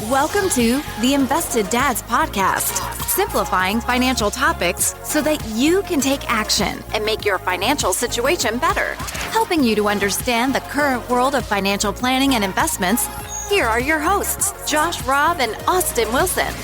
Welcome to the Invested Dads Podcast, simplifying financial topics so that you can take action and make your financial situation better. Helping you to understand the current world of financial planning and investments, here are your hosts, Josh Robb and Austin Wilson.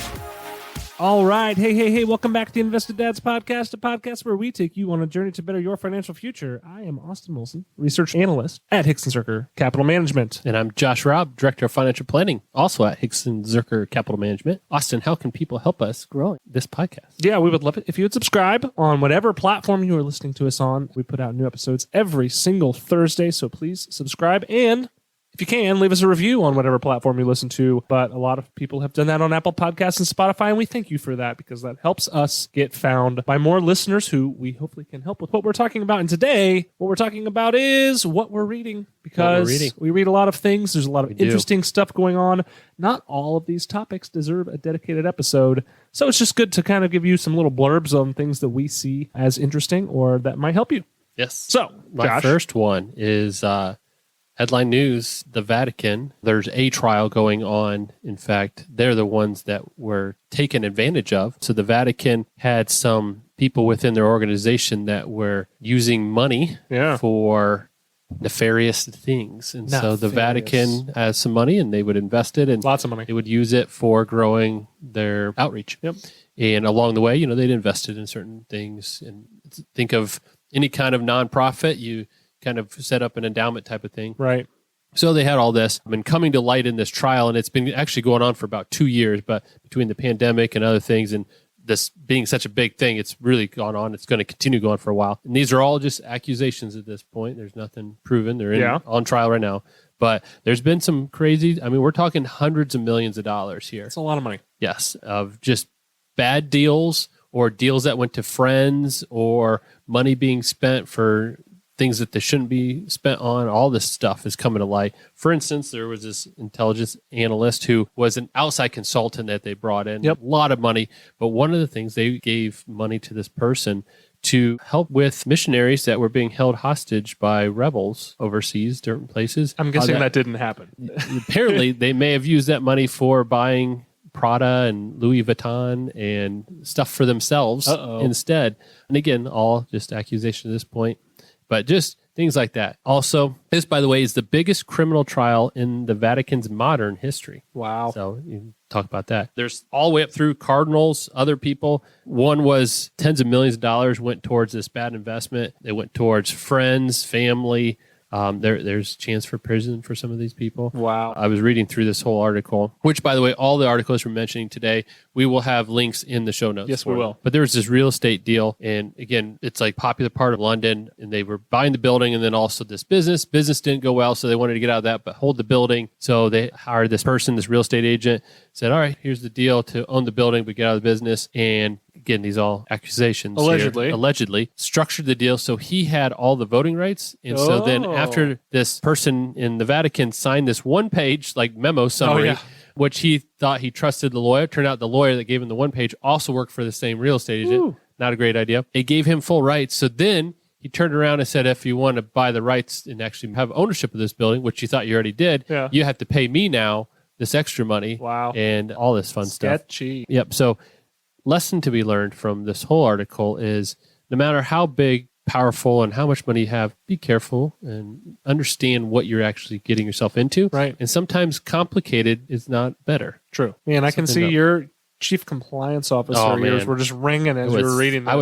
All right. Hey. Welcome back to the Invested Dads Podcast, a podcast where we take you on a journey to better your financial future. I am Austin Wilson, research analyst at Hixon Zuercher Capital Management. And I'm Josh Robb, director of financial planning, also at Hixon Zuercher Capital Management. Austin, how can people help us grow this podcast? Yeah, we would love it if you would subscribe on whatever platform you are listening to us on. We put out new episodes every single Thursday, so please subscribe. And if you can, leave us a review on whatever platform you listen to. But a lot of people have done that on Apple Podcasts and Spotify, and we thank you for that because that helps us get found by more listeners who we hopefully can help with what we're talking about. And today, what we're talking about is what we're reading because we read a lot of things. There's a lot of interesting stuff going on. Not all of these topics deserve a dedicated episode. So it's just good to kind of give you some little blurbs on things that we see as interesting or that might help you. Yes. So, my Josh, first one is headline news, the Vatican. There's a trial going on. In fact, they're the ones that were taken advantage of. So the Vatican had some people within their organization that were using money for nefarious things. And so the Vatican has some money and they would invest it and lots of money. They would use it for growing their outreach. Yep. And along the way, they'd invested in certain things. And think of any kind of nonprofit, you kind of set up an endowment type of thing. Right. So they had all this been coming to light in this trial, and it's been actually going on for about 2 years, but between the pandemic and other things and this being such a big thing, it's really gone on. It's going to continue going for a while. And these are all just accusations at this point. There's nothing proven. They're on trial right now. But there's been some crazy, we're talking hundreds of millions of dollars here. It's a lot of money. Yes, of just bad deals or deals that went to friends or money being spent for things that they shouldn't be spent on. All this stuff is coming to light. For instance, there was this intelligence analyst who was an outside consultant that they brought in. Yep. A lot of money. But one of the things, they gave money to this person to help with missionaries that were being held hostage by rebels overseas, different places. I'm guessing that didn't happen. Apparently, they may have used that money for buying Prada and Louis Vuitton and stuff for themselves instead. And again, all just accusation at this point. But just things like that. Also, this, by the way, is the biggest criminal trial in the Vatican's modern history. Wow. So you can talk about that. There's all the way up through cardinals, other people. One was tens of millions of dollars went towards this bad investment. They went towards friends, family. There's chance for prison for some of these people. Wow. I was reading through this whole article, which, by the way, all the articles we're mentioning today, we will have links in the show notes. Yes, we will. But there was this real estate deal. And again, it's like popular part of London. And they were buying the building and then also this business. Business didn't go well, so they wanted to get out of that, but hold the building. So they hired this person, this real estate agent, said, all right, here's the deal to own the building, but get out of the business. And again, these all accusations. Allegedly structured the deal so he had all the voting rights. And so then after this person in the Vatican signed this one-page like memo summary, which he thought he trusted the lawyer, turned out the lawyer that gave him the one page also worked for the same real estate agent. Ooh. Not a great idea. It gave him full rights. So then he turned around and said, if you want to buy the rights and actually have ownership of this building, which you thought you already did, you have to pay me now this extra money. Wow. And all this fun stuff. Sketchy. Yep. So lesson to be learned from this whole article is no matter how big, powerful, and how much money you have, be careful and understand what you're actually getting yourself into. Right. And sometimes complicated is not better. True. Man, I can see your chief compliance officer ears were just ringing as you were reading this. I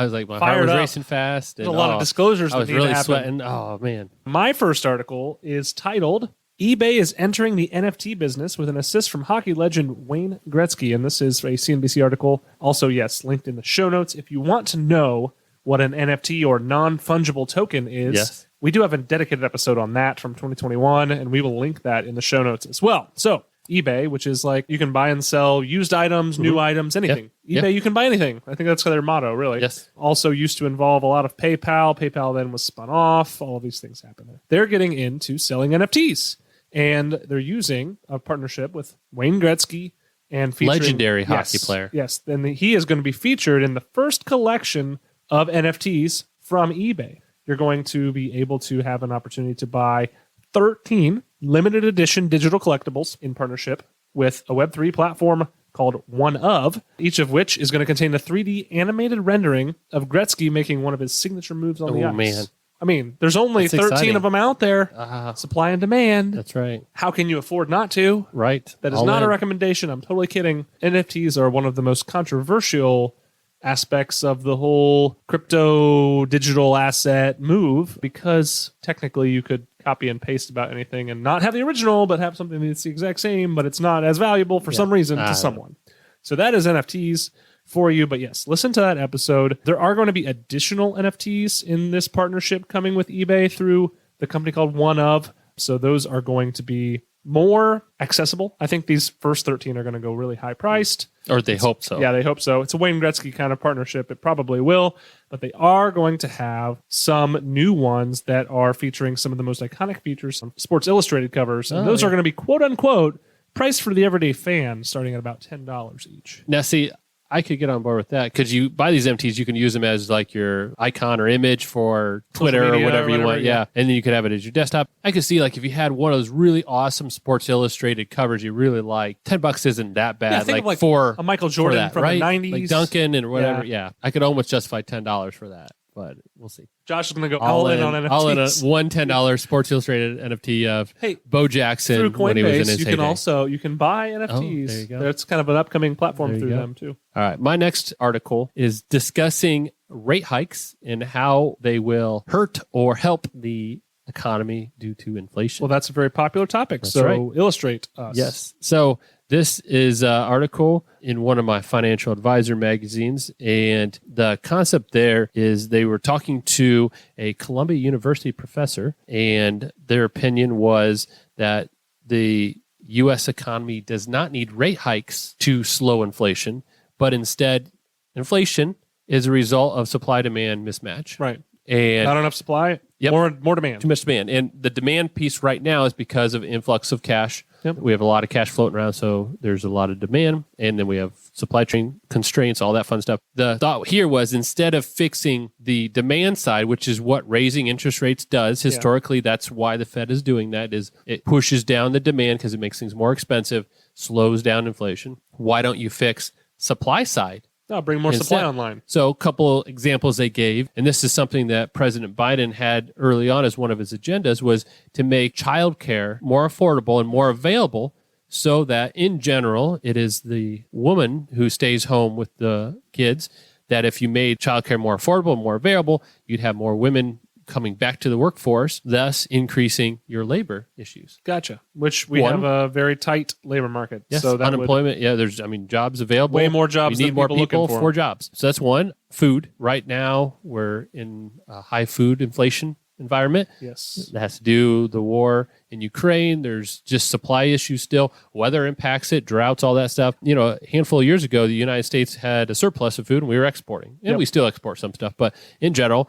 was like, my heart was racing fast. And a lot of disclosures. I was really sweating. Oh, man. My first article is titled, eBay is entering the NFT business with an assist from hockey legend Wayne Gretzky. And this is a CNBC article. Also, yes, linked in the show notes. If you want to know what an NFT or non-fungible token is, we do have a dedicated episode on that from 2021, and we will link that in the show notes as well. So eBay, which is like you can buy and sell used items, new items, anything. eBay, you can buy anything. I think that's their motto, really. Yes. Also used to involve a lot of PayPal. PayPal then was spun off. All of these things happen there. They're getting into selling NFTs, and they're using a partnership with Wayne Gretzky and featuring legendary hockey player. Yes, then he is going to be featured in the first collection of NFTs from eBay. You're going to be able to have an opportunity to buy 13 limited edition digital collectibles in partnership with a Web3 platform called One Of, each of which is going to contain a 3D animated rendering of Gretzky making one of his signature moves on the ice. Man. I mean, there's only That's 13 exciting. of them out there. Supply and demand. That's right. How can you afford not to? Right. That is not a recommendation. I'm totally kidding. NFTs are one of the most controversial aspects of the whole crypto digital asset move, because technically you could copy and paste about anything and not have the original, but have something that's the exact same, but it's not as valuable for some reason to someone. So that is NFTs for you. But yes, listen to that episode. There are going to be additional NFTs in this partnership coming with eBay through the company called One Of. So those are going to be more accessible. I think these first 13 are going to go really high priced. Or they hope so. Yeah, they hope so. It's a Wayne Gretzky kind of partnership. It probably will, but they are going to have some new ones that are featuring some of the most iconic features on Sports Illustrated covers. And those are going to be quote unquote priced for the everyday fan, starting at about $10 each. Now, see, I could get on board with that because you buy these NFTs, you can use them as like your icon or image for Twitter or whatever you want. Yeah. And then you could have it as your desktop. I could see like if you had one of those really awesome Sports Illustrated covers you really like, $10 isn't that bad. Yeah, think like of for a Michael Jordan that, from right? the 90s. Like Duncan and whatever. Yeah. I could almost justify $10 for that, but we'll see. Josh is going to go all in on NFTs. All in one $10 Sports Illustrated NFT of Bo Jackson through Coinbase, when he was in his heyday. You can buy NFTs. There you go. That's kind of an upcoming platform through them too. All right. My next article is discussing rate hikes and how they will hurt or help the economy due to inflation. Well, that's a very popular topic. That's so right. Illustrate us. Yes. So this is an article in one of my financial advisor magazines. And the concept there is they were talking to a Columbia University professor, and their opinion was that the U.S. economy does not need rate hikes to slow inflation, but instead inflation is a result of supply-demand mismatch. Right. And not enough supply, more demand. Too much demand. And the demand piece right now is because of influx of cash. Yep. We have a lot of cash floating around, so there's a lot of demand. And then we have supply chain constraints, all that fun stuff. The thought here was instead of fixing the demand side, which is what raising interest rates does, historically, that's why the Fed is doing that, is it pushes down the demand because it makes things more expensive, slows down inflation. Why don't you fix supply side? No, bring more supply online. So a couple examples they gave, and this is something that President Biden had early on as one of his agendas, was to make childcare more affordable and more available so that in general, it is the woman who stays home with the kids, that if you made childcare more affordable and more available, you'd have more women coming back to the workforce, thus increasing your labor issues. Gotcha. Which we have a very tight labor market. Yes, so that unemployment. There's, jobs available. Way more jobs. We need than more people for for jobs. So that's one. Food. Right now, we're in a high food inflation environment. Yes. That has to do with the war in Ukraine. There's just supply issues still. Weather impacts it, droughts, all that stuff. A handful of years ago, the United States had a surplus of food and we were exporting. And we still export some stuff. But in general,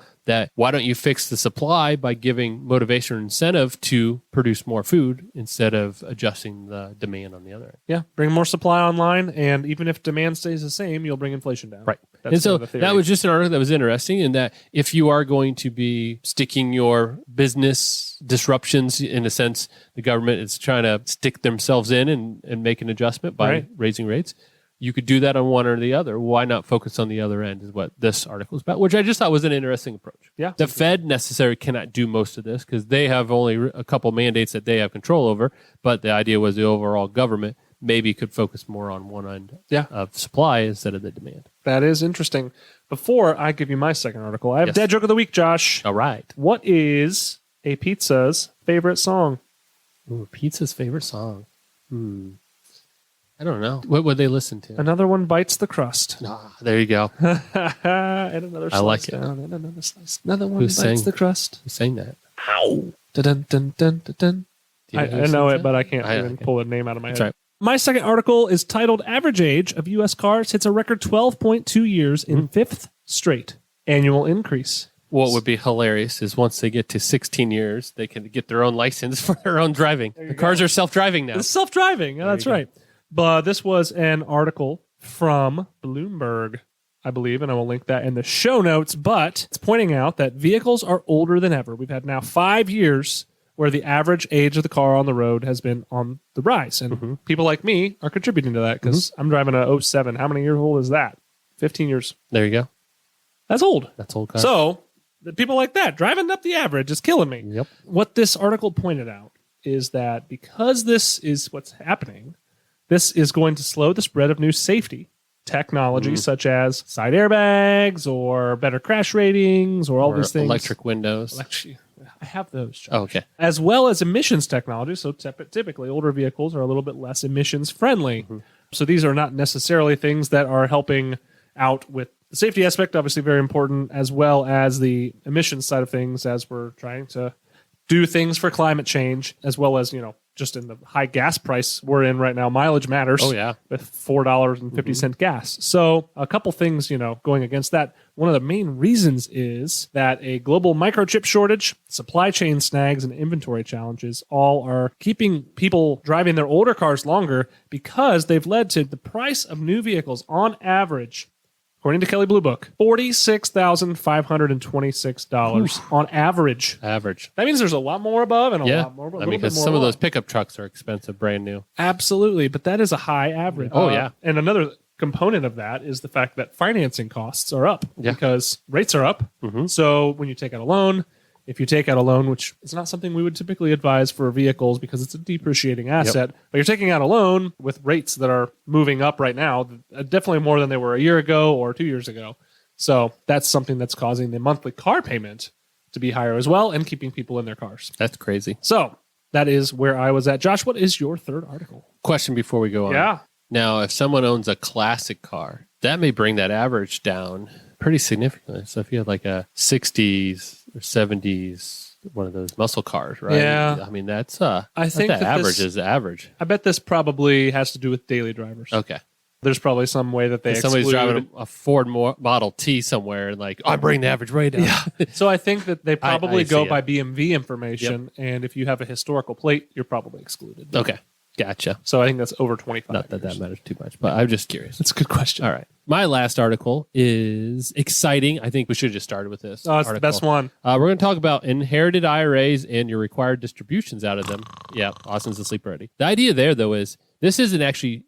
why don't you fix the supply by giving motivation or incentive to produce more food instead of adjusting the demand on the other end? Yeah. Bring more supply online. And even if demand stays the same, you'll bring inflation down. Right. That's and so the theory. that was just an article that was interesting in that if you are going to be sticking your business disruptions, in a sense, the government is trying to stick themselves in and make an adjustment by raising rates. You could do that on one or the other. Why not focus on the other end is what this article is about, which I just thought was an interesting approach. Yeah. The Fed necessarily cannot do most of this because they have only a couple mandates that they have control over. But the idea was the overall government maybe could focus more on one end of supply instead of the demand. That is interesting. Before I give you my second article, I have Dad Joke of the Week, Josh. All right. What is a pizza's favorite song? Ooh, pizza's favorite song. I don't know. What would they listen to? Another One Bites the Crust. There you go. And another slice I like it. down, and another slice. Another one bites the crust. Who sang that? Ow. Dun, dun, dun, dun, dun. I know it, but I can't even pull a name out of my head. That's right. My second article is titled Average Age of U.S. Cars Hits a Record 12.2 Years in Fifth Straight Annual Increase. What would be hilarious is once they get to 16 years, they can get their own license for their own driving. The cars are self-driving now. It's self-driving. That's right. But this was an article from Bloomberg, I believe, and I will link that in the show notes. But it's pointing out that vehicles are older than ever. We've had now 5 years where the average age of the car on the road has been on the rise. And people like me are contributing to that because I'm driving a '07. How many years old is that? 15 years. There you go. That's old. That's old car. So the people like that driving up the average is killing me. Yep. What this article pointed out is that because this is what's happening, this is going to slow the spread of new safety technology such as side airbags or better crash ratings or all these things. Electric windows. I have those. Josh. Oh, okay. As well as emissions technology. So typically older vehicles are a little bit less emissions friendly. So these are not necessarily things that are helping out with the safety aspect, obviously very important, as well as the emissions side of things as we're trying to do things for climate change, as well as, just in the high gas price we're in right now, mileage matters. Oh, yeah. With $4.50 gas. So a couple things, going against that. One of the main reasons is that a global microchip shortage, supply chain snags, and inventory challenges all are keeping people driving their older cars longer because they've led to the price of new vehicles on average, according to Kelley Blue Book, $46,526 on average. Average. That means there's a lot more above and a lot more. Because some of those pickup trucks are expensive, brand new. Absolutely, but that is a high average. Oh, yeah. And another component of that is the fact that financing costs are up because rates are up. So when you take out a loan, if you take out a loan, which is not something we would typically advise for vehicles because it's a depreciating asset, but you're taking out a loan with rates that are moving up right now, definitely more than they were a year ago or 2 years ago. So that's something that's causing the monthly car payment to be higher as well and keeping people in their cars. That's crazy. So that is where I was at. Josh, what is your third article? Question before we go on. Yeah. Now, if someone owns a classic car, that may bring that average down pretty significantly. So if you had like a 60s or 70s, one of those muscle cars, right? Yeah. I mean, that's I think that average is average. I bet this probably has to do with daily drivers. Okay. There's probably some way that they somebody's exclude. driving a Ford Model T somewhere and like, I bring the average way down. Yeah. So I think that they probably go see by BMV information, and if you have a historical plate, you're probably excluded. Okay. Gotcha. So I think that's over 25 Not that years. that matters too much, but I'm just curious. That's a good question. All right. My last article is exciting. I think we should have just started with this. Oh, it's the best one. We're going to talk about inherited IRAs and your required distributions out of them. Yeah, Austin's asleep already. The idea there, though, is this isn't actually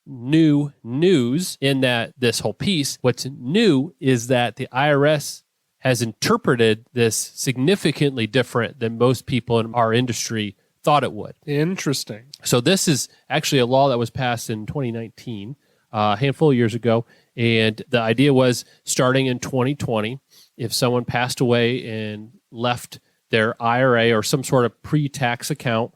new news in that this whole piece. What's new is that the IRS has interpreted this significantly different than most people in our industry thought it would. Interesting. So this is actually a law that was passed in 2019, a handful of years ago. And the idea was starting in 2020, if someone passed away and left their IRA or some sort of pre-tax account,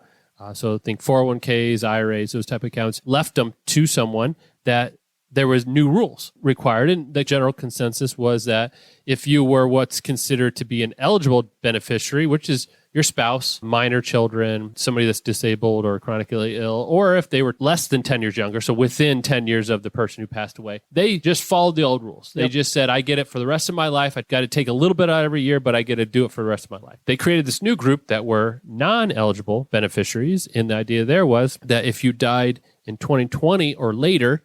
so think 401ks, IRAs, those type of accounts, left them to someone, that there was new rules required. And the general consensus was that if you were what's considered to be an eligible beneficiary, which is your spouse, minor children, somebody that's disabled or chronically ill, or if they were less than 10 years younger, so within 10 years of the person who passed away, they just followed the old rules. They just said, I get it for the rest of my life. I've got to take a little bit out every year, but I get to do it for the rest of my life. They created this new group that were non-eligible beneficiaries. And the idea there was that if you died in 2020 or later,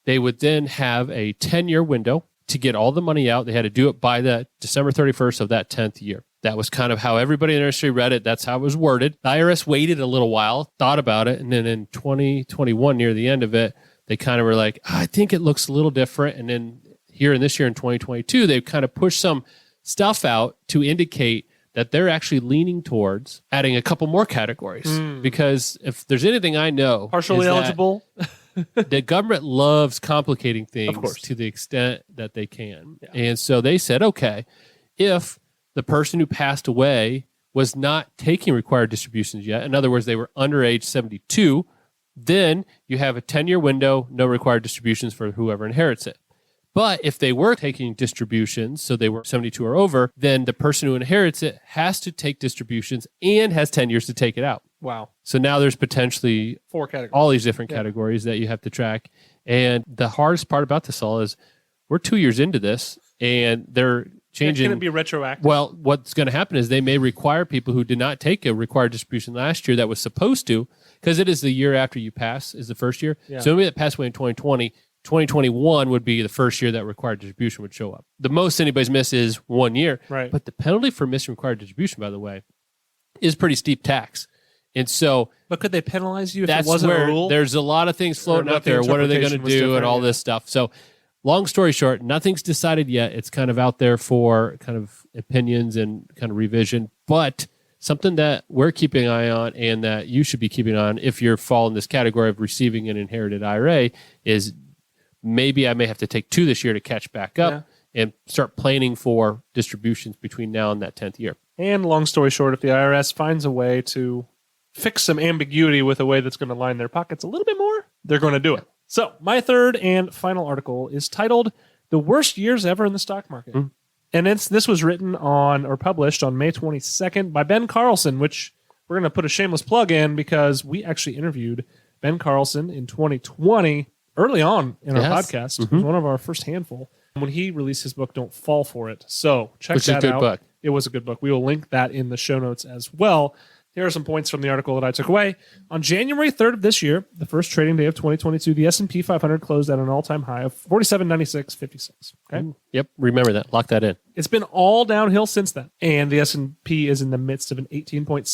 they would then have a 10-year window to get all the money out. They had to do it by the December 31st of that 10th year. That was kind of how everybody in the industry read it. That's how it was worded. The IRS waited a little while, thought about it, and then in 2021, near the end of it, they kind of were like, I think it looks a little different. And then here in this year in 2022, they've kind of pushed some stuff out to indicate that they're actually leaning towards adding a couple more categories. Because if there's anything I know, Partially eligible. The government loves complicating things to the extent that they can. Yeah. And so they said, okay, if the person who passed away was not taking required distributions yet, in other words, they were under age 72, then you have a 10-year window, no required distributions for whoever inherits it. But if they were taking distributions, so they were 72 or over, then the person who inherits it has to take distributions and has 10 years to take it out. Wow. So now there's potentially 4 categories. All these different categories that you have to track. And the hardest part about this all is we're 2 years into this and they're changing. It's going to be retroactive. Well, what's going to happen is they may require people who did not take a required distribution last year that was supposed to, because it is the year after you pass is the first year. Yeah. So anybody that passed away in 2020, 2021 would be the first year that required distribution would show up. The most anybody's miss is 1 year. Right. But the penalty for missing required distribution, by the way, is pretty steep tax. And so But could they penalize you if it that's wasn't a where rule? there's a lot of things floating out there. What are they going to do and all this stuff? So long story short, nothing's decided yet. It's kind of out there for kind of opinions and kind of revision, but something that we're keeping an eye on and that you should be keeping on if you're fall in this category of receiving an inherited IRA is maybe I may have to take 2 this year to catch back up and start planning for distributions between now and that 10th year. And long story short, if the IRS finds a way to fix some ambiguity with a way that's going to line their pockets a little bit more, they're going to do it. So my third and final article is titled The Worst Years Ever in the Stock Market. And this was written on or published on May 22nd by Ben Carlson, which we're going to put a shameless plug in because we actually interviewed Ben Carlson in 2020 early on in our podcast. It was one of our first handful when he released his book, Don't Fall For It. So check that out. Which is a good book. It was a good book. We will link that in the show notes as well. Here are some points from the article that I took away. On January 3rd of this year, the first trading day of 2022, the S&P 500 closed at an all-time high of 4796.56. Okay? Yep. Remember that. Lock that in. It's been all downhill since then, and the S&P is in the midst of an 18.6%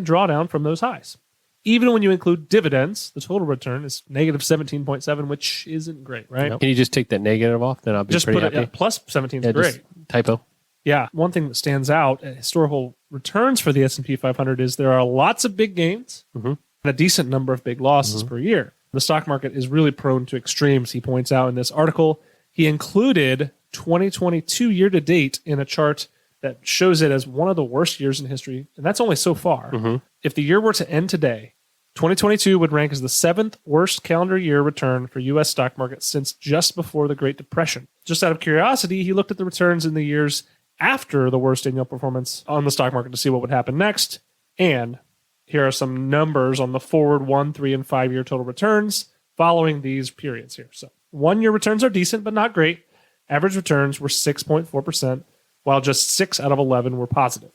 drawdown from those highs. Even when you include dividends, the total return is negative 17.7, which isn't great, right? Can you just take that negative off? Then I'll be Just pretty put happy. it plus 17 is great. Typo. Yeah, one thing that stands out at historical returns for the S&P 500 is there are lots of big gains and a decent number of big losses per year. The stock market is really prone to extremes, he points out in this article. He included 2022 year to date in a chart that shows it as one of the worst years in history, and that's only so far. If the year were to end today, 2022 would rank as the 7th worst calendar year return for U.S. stock market since just before the Great Depression. Just out of curiosity, he looked at the returns in the years after the worst annual performance on the stock market to see what would happen next. And here are some numbers on the forward 1, 3, and 5 year total returns following these periods here. So 1 year returns are decent, but not great. Average returns were 6.4%, while just 6 out of 11 were positive.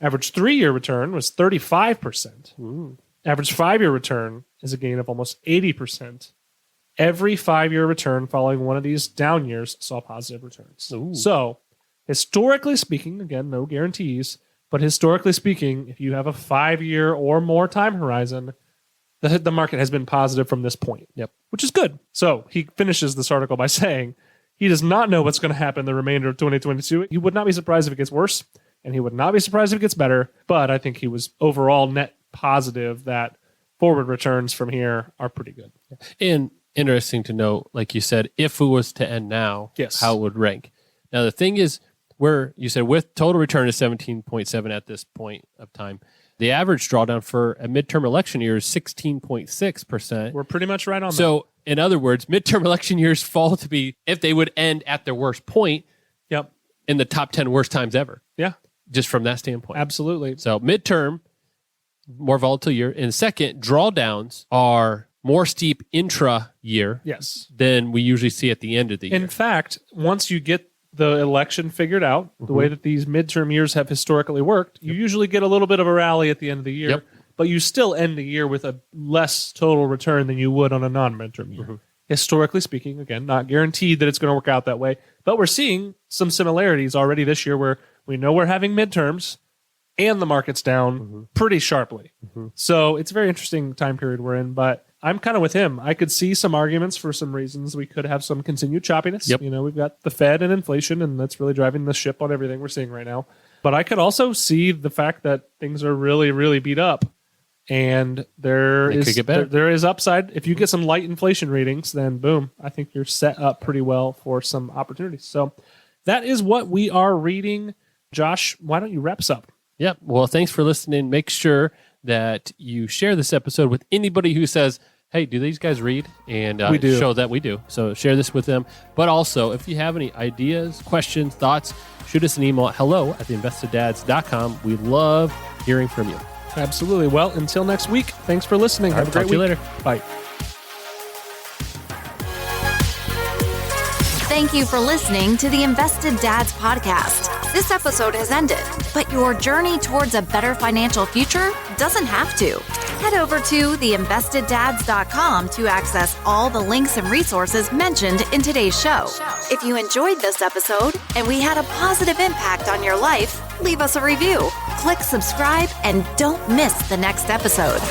Average 3 year return was 35%. Average 5 year return is a gain of almost 80%. Every 5 year return following one of these down years saw positive returns. So, historically speaking, again, no guarantees, but historically speaking, if you have a 5 year or more time horizon, the market has been positive from this point, which is good. So he finishes this article by saying he does not know what's going to happen the remainder of 2022. He would not be surprised if it gets worse, and he would not be surprised if it gets better, but I think he was overall net positive that forward returns from here are pretty good. And interesting to note, like you said, if it was to end now, how it would rank. Now, the thing is, where you said with total return is 17.7 at this point of time, the average drawdown for a midterm election year is 16.6%. We're pretty much right on that. So, in other words, midterm election years fall to be, if they would end at their worst point, in the top 10 worst times ever. Yeah. Just from that standpoint. Absolutely. So, midterm, more volatile year. And second, drawdowns are more steep intra-year than we usually see at the end of the year. In fact, once you get the election figured out, the way that these midterm years have historically worked, you usually get a little bit of a rally at the end of the year, but you still end the year with a less total return than you would on a non-midterm year. Historically speaking, again, not guaranteed that it's going to work out that way, but we're seeing some similarities already this year where we know we're having midterms and the market's down pretty sharply. So it's a very interesting time period we're in, but I'm kind of with him. I could see some arguments for some reasons we could have some continued choppiness. You know, we've got the Fed and inflation, and that's really driving the ship on everything we're seeing right now. But I could also see the fact that things are really, really beat up, and there is upside. If you get some light inflation readings, then boom, I think you're set up pretty well for some opportunities. So that is what we are reading. Josh, why don't you wrap us up? Yep. Well, thanks for listening. Make sure that you share this episode with anybody who says, hey, do these guys read? And we do. Show that we do. So share this with them. But also, if you have any ideas, questions, thoughts, shoot us an email at hello@theinvesteddads.com. We love hearing from you. Absolutely. Well, until next week, thanks for listening. Have a great week. Talk to you later. Bye. Thank you for listening to the Invested Dads podcast. This episode has ended, but your journey towards a better financial future doesn't have to. Head over to theinvesteddads.com to access all the links and resources mentioned in today's show. If you enjoyed this episode and we had a positive impact on your life, leave us a review, click subscribe, and don't miss the next episode.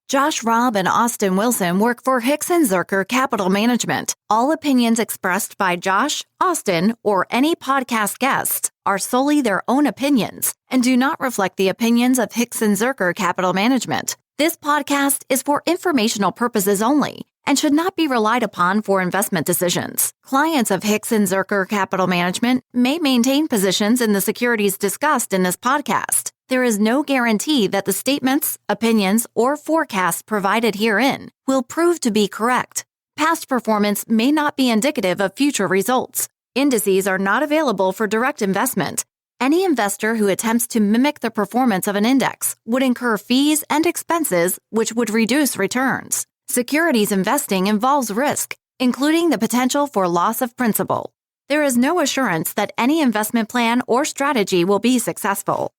Josh Robb and Austin Wilson work for Hicks & Zerker Capital Management. All opinions expressed by Josh, Austin, or any podcast guests are solely their own opinions and do not reflect the opinions of Hicks & Zerker Capital Management. This podcast is for informational purposes only and should not be relied upon for investment decisions. Clients of Hicks & Zerker Capital Management may maintain positions in the securities discussed in this podcast. There is no guarantee that the statements, opinions, or forecasts provided herein will prove to be correct. Past performance may not be indicative of future results. Indices are not available for direct investment. Any investor who attempts to mimic the performance of an index would incur fees and expenses which would reduce returns. Securities investing involves risk, including the potential for loss of principal. There is no assurance that any investment plan or strategy will be successful.